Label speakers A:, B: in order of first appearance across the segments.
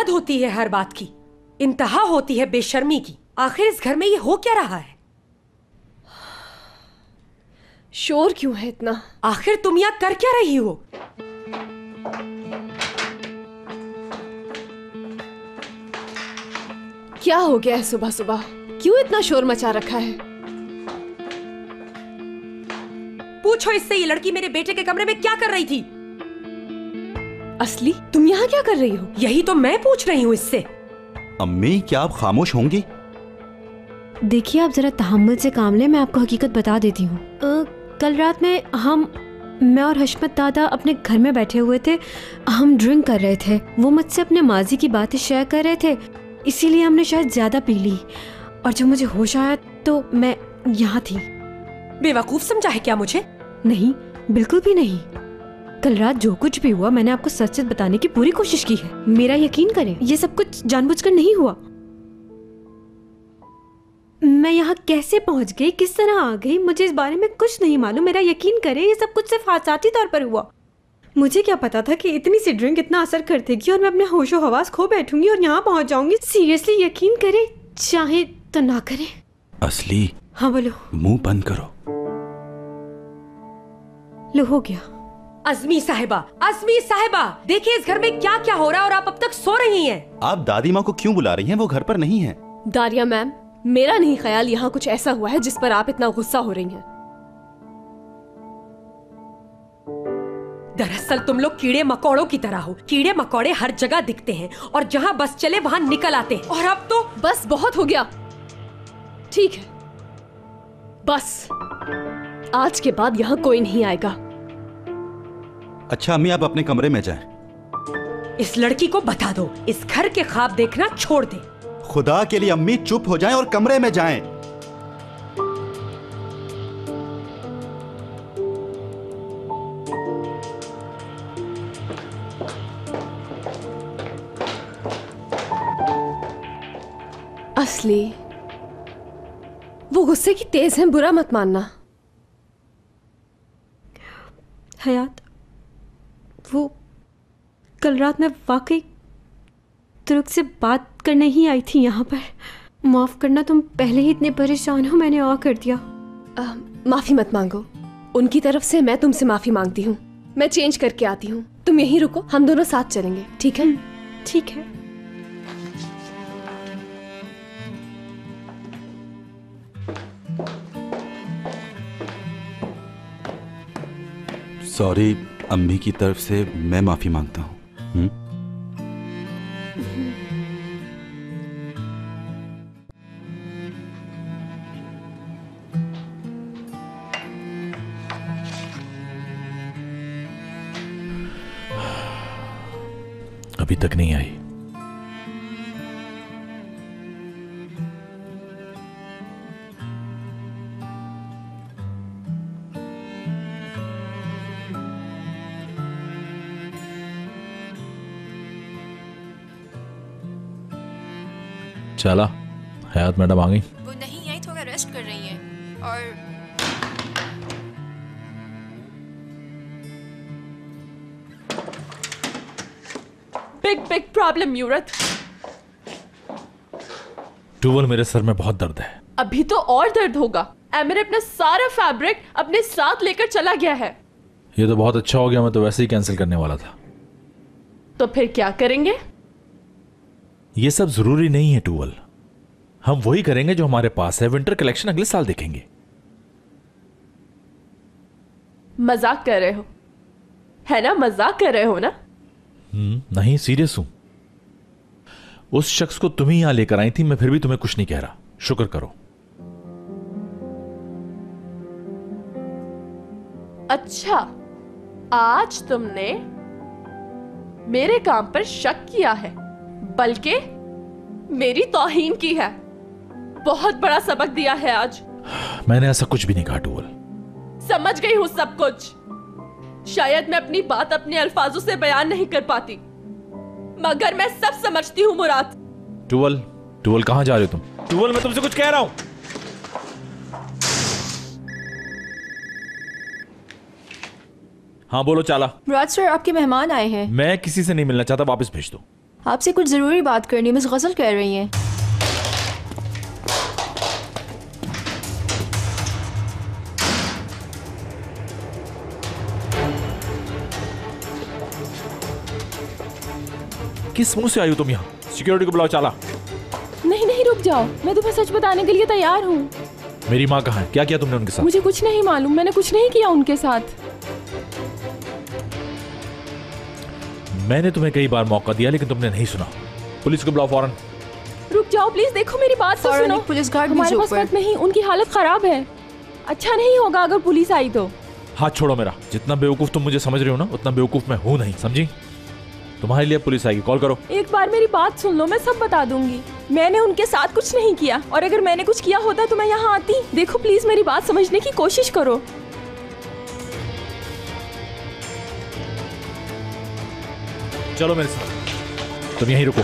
A: हद होती है हर बात की, इंतहा होती है बेशर्मी की। आखिर इस घर में ये हो क्या रहा है?
B: शोर क्यों है इतना?
A: आखिर तुम यहाँ कर क्या रही हो?
B: क्या हो गया है सुबह सुबह? क्यों इतना शोर मचा रखा है?
A: पूछो इससे, ये लड़की मेरे बेटे के कमरे में क्या कर रही थी?
B: असली, तुम यहाँ क्या कर रही हो?
A: यही तो मैं पूछ रही हूँ इससे।
C: अम्मी, क्या आप खामोश होंगी?
D: देखिए, आप जरा तहम्मुल से काम लें, मैं आपको हकीकत बता देती हूँ। कल रात में मैं और हशमत दादा अपने घर में बैठे हुए थे। हम ड्रिंक कर रहे थे। वो मुझसे अपने माजी की बातें शेयर कर रहे थे, इसीलिए हमने शायद ज्यादा पी ली। और जब मुझे होश आया तो मैं यहाँ थी।
A: बेवकूफ समझा है क्या मुझे?
D: नहीं, बिल्कुल भी नहीं। कल रात जो कुछ भी हुआ, मैंने आपको सच सच बताने की पूरी कोशिश की है। मेरा यकीन करें, ये सब कुछ जानबूझकर नहीं हुआ। मैं यहाँ कैसे पहुँच गई, किस तरह आ गई, मुझे इस बारे में कुछ नहीं मालूम। मेरा यकीन करें, ये सब कुछ सिर्फ हादसाती तौर पर हुआ। मुझे क्या पता था कि इतनी सी ड्रिंक इतना असर कर देगी और मैं अपने होशो हवास खो बैठूंगी और यहाँ पहुँच जाऊंगी। सीरियसली यकीन करें, चाहे तो ना करें।
C: असली,
D: हाँ बोलो।
C: मुंह बंद करो।
D: लो, हो गया।
A: अज़मी साहिबा, देखिए इस घर में क्या क्या हो रहा है और आप अब तक सो रही हैं।
C: आप दादी माँ को क्यों बुला रही हैं? वो घर पर नहीं है।
B: दारिया मैम, मेरा नहीं ख्याल यहाँ कुछ ऐसा हुआ है जिस पर आप इतना गुस्सा हो रही हैं।
A: दरअसल तुम लोग कीड़े मकोड़ों की तरह हो। कीड़े मकोड़े हर जगह दिखते हैं और जहाँ बस चले वहाँ निकल आते हैं। और अब तो
B: बस बहुत हो गया। ठीक है, बस आज के बाद यहाँ कोई नहीं आएगा।
C: अच्छा अम्मी, आप अपने कमरे में जाएं।
A: इस लड़की को बता दो इस घर के ख्वाब देखना छोड़ दे।
C: खुदा के लिए अम्मी, चुप हो जाएं और कमरे में जाएं।
B: असली, वो गुस्से की तेज है, बुरा मत मानना।
D: हयात, वो कल रात मैं वाकई तुरुक से बात करने ही आई थी यहाँ पर। माफ करना, तुम पहले ही इतने परेशान हो, मैंने और कर दिया।
B: माफी मत मांगो, उनकी तरफ से मैं तुमसे माफी मांगती हूँ। मैं चेंज करके आती हूँ, तुम यहीं रुको, हम दोनों साथ चलेंगे। ठीक है?
D: ठीक है।
C: सॉरी अम्मी की तरफ से मैं माफी मांगता हूँ।
E: अभी तक नहीं आई। चला, हयात मैडम आ गई।
F: वो नहीं आई, थोड़ा रेस्ट कर रही हैं। और
B: बिग प्रॉब्लम यूरत।
E: टूवल, मेरे सर में बहुत दर्द है।
B: अभी तो और दर्द होगा। एमिर अपना सारा फैब्रिक अपने साथ लेकर चला गया है।
E: ये तो बहुत अच्छा हो गया, मैं तो वैसे ही कैंसिल करने वाला था।
B: तो फिर क्या करेंगे?
E: ये सब जरूरी नहीं है टूवल, हम वही करेंगे जो हमारे पास है। विंटर कलेक्शन अगले साल देखेंगे।
B: मजाक कर रहे हो, है ना? मजाक कर रहे हो ना?
E: नहीं, सीरियस हूं। उस शख्स को तुम ही यहां लेकर आई थी, मैं फिर भी तुम्हें कुछ नहीं कह रहा। शुक्र करो।
B: अच्छा, आज तुमने मेरे काम पर शक किया है, बल्कि मेरी तौहीन की है। बहुत बड़ा सबक दिया है आज।
E: मैंने ऐसा कुछ भी नहीं कहा टूवल।
B: समझ गई हूं सब कुछ। शायद मैं अपनी बात अपने अल्फाजों से बयान नहीं कर पाती, मगर मैं सब समझती हूं मुराद।
E: टूवल कहां जा रहे हो तुम? टूवल, मैं तुमसे कुछ कह रहा हूं। हाँ बोलो चाला।
F: मुराद सर, आपके मेहमान आए हैं।
E: मैं किसी से नहीं मिलना चाहता, वापस भेज दो।
F: आपसे कुछ ज़रूरी बात करनी है, मिस गज़ल कह रही हैं।
E: किस मुंह से आई हो तुम यहाँ? सिक्योरिटी को बुलाओ, चाला।
B: नहीं नहीं, रुक जाओ, मैं तुम्हें सच बताने के लिए तैयार हूँ।
E: मेरी माँ कहाँ है? क्या किया तुमने उनके साथ?
B: मुझे कुछ नहीं मालूम, मैंने कुछ नहीं किया उनके साथ।
E: मैंने तुम्हें कई बार मौका दिया लेकिन तुमने नहीं सुना। पुलिस को बुलाओ फौरन।
B: रुक जाओ प्लीज, देखो मेरी बात तो सुनो।
F: पुलिस गार्ड
B: हमारे पास वक्त नहीं, उनकी हालत खराब है। अच्छा नहीं होगा अगर पुलिस आई तो।
E: हाथ छोड़ो मेरा। जितना बेवकूफ तुम मुझे समझ रहे हो ना, उतना बेवकूफ मैं हूं नहीं, समझी? तुम्हारे लिए पुलिस आएगी, कॉल करो।
B: एक बार मेरी बात सुन लो, मैं सब बता दूंगी। मैंने उनके साथ कुछ नहीं किया, और अगर मैंने कुछ किया होता तो मैं यहाँ आती। देखो प्लीज मेरी बात समझने की कोशिश करो।
E: चलो मेरे साथ, तुम यहीं रुको।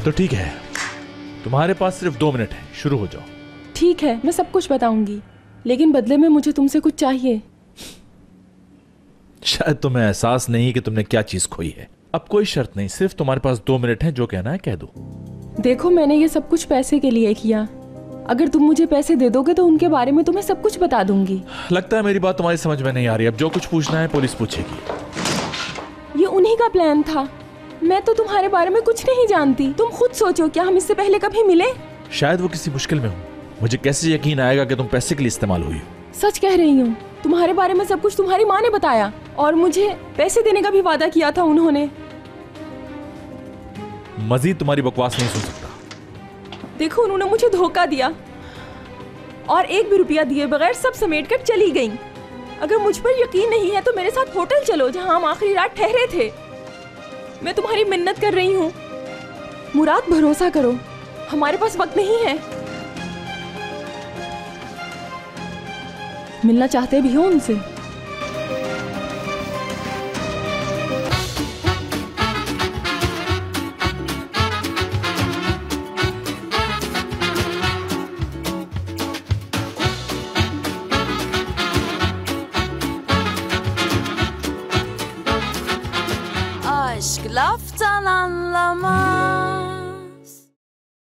E: तो ठीक है, तुम्हारे पास सिर्फ 2 मिनट है, शुरू हो जाओ।
B: ठीक है, मैं सब कुछ बताऊंगी, लेकिन बदले में मुझे तुमसे कुछ चाहिए।
E: शायद तुम्हें एहसास नहीं कि तुमने क्या चीज खोई है। अब कोई शर्त नहीं, सिर्फ तुम्हारे पास 2 मिनट है, जो कहना है कह दो।
B: देखो मैंने ये सब कुछ पैसे के लिए किया। अगर तुम मुझे पैसे दे दोगे तो उनके बारे में तुम्हें सब कुछ बता दूंगी।
E: लगता है मेरी बात तुम्हारी समझ में नहीं आ रही। अब जो कुछ पूछना है पुलिस पूछेगी।
B: ये उन्हीं का प्लान था। मैं तो तुम्हारे बारे में कुछ नहीं जानती। तुम खुद सोचो, क्या हम इससे पहले कभी मिले?
E: शायद वो किसी मुश्किल में हो। मुझे कैसे यकीन आएगा कि तुम पैसे के लिए इस्तेमाल हुई हो?
B: सच कह रही हूँ, तुम्हारे बारे में सब कुछ तुम्हारी माँ ने बताया, और मुझे पैसे देने का भी वादा किया था उन्होंने।
E: मजीद तुम्हारी बकवास नहीं सुन सकता।
B: देखो उन्होंने मुझे धोखा दिया, और 1 भी रुपया दिए बगैर सब समेट कर चली गई। अगर मुझ पर यकीन नहीं है तो मेरे साथ होटल चलो जहाँ हम आखिरी रात ठहरे थे। मैं तुम्हारी मिन्नत कर रही हूँ मुराद, भरोसा करो, हमारे पास वक्त नहीं है। मिलना चाहते भी हो उनसे?
G: Aşk laftan anlamaz.